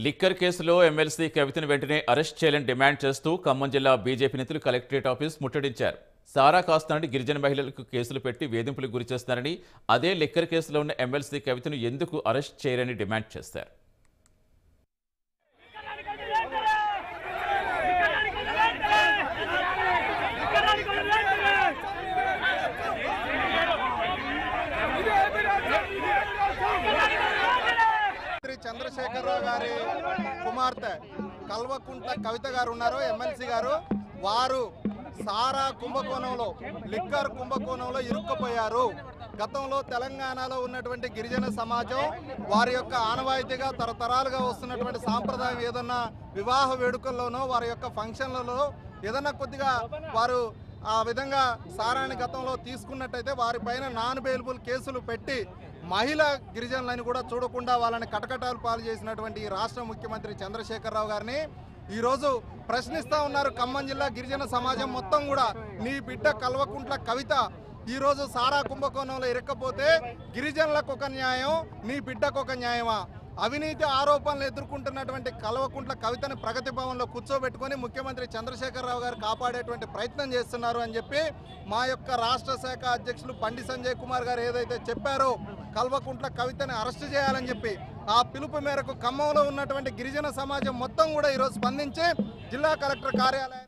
Liquor కేసులో MLC కవితను వెంటనే అరెస్ట్ చేయాలని డిమాండ్ చేస్తూ ఖమ్మం జిల్లా బీజేపీ నేతలు కలెక్టరేట్ ఆఫీస్ ముట్టడించారు. సారా కాస్తానని గిరిజన మహిళలకు కేసులు పెట్టి వేధింపులకు గురిచేస్తున్నారని, అదే లిక్కర్ కేసులో ఉన్న ఎమ్మెల్సీ కవితను ఎందుకు అరెస్ట్ చేయరని డిమాండ్ చేశారు. చంద్రశేఖరరావు గారి కుమార్తె కల్వకుంట్ల కవిత గారు ఉన్నారు, ఎమ్మెల్సీ గారు. వారు సారా కుంభకోణంలో, లిక్కర్ కుంభకోణంలో ఇరుక్కుపోయారు. గతంలో తెలంగాణలో ఉన్నటువంటి గిరిజన సమాజం వారి యొక్క ఆనవాయితీగా తరతరాలుగా వస్తున్నటువంటి సాంప్రదాయం ఏదన్నా వివాహ వేడుకల్లోనో వారి యొక్క ఫంక్షన్లలో ఏదన్నా కొద్దిగా వారు ఆ విధంగా సారాన్ని గతంలో తీసుకున్నట్టయితే వారిపైన నాన్ బెయిలబుల్ కేసులు పెట్టి మహిళా గిరిజనులను కూడా చూడకుండా వాళ్ళని కటకటాలు పాలు చేసినటువంటి ఈ రాష్ట్ర ముఖ్యమంత్రి చంద్రశేఖరరావు గారిని ఈరోజు ప్రశ్నిస్తూ ఉన్నారు. ఖమ్మం జిల్లా గిరిజన సమాజం మొత్తం కూడా నీ బిడ్డ కల్వకుంట్ల కవిత ఈరోజు సారా కుంభకోణంలో ఇరక్కపోతే గిరిజనులకు ఒక న్యాయం, నీ బిడ్డకు ఒక న్యాయమా? అవినీతి ఆరోపణలు ఎదుర్కొంటున్నటువంటి కల్వకుంట్ల కవితని ప్రగతి భవన్లో కూర్చోబెట్టుకొని ముఖ్యమంత్రి చంద్రశేఖరరావు గారు కాపాడేటువంటి ప్రయత్నం చేస్తున్నారు అని చెప్పి మా యొక్క రాష్ట్ర శాఖ అధ్యక్షులు బండి సంజయ్ కుమార్ గారు ఏదైతే చెప్పారో కల్వకుంట్ల కవితని అరెస్ట్ చేయాలని చెప్పి ఆ పిలుపు మేరకు ఖమ్మంలో ఉన్నటువంటి గిరిజన సమాజం మొత్తం కూడా ఈరోజు స్పందించి జిల్లా కలెక్టర్ కార్యాలయం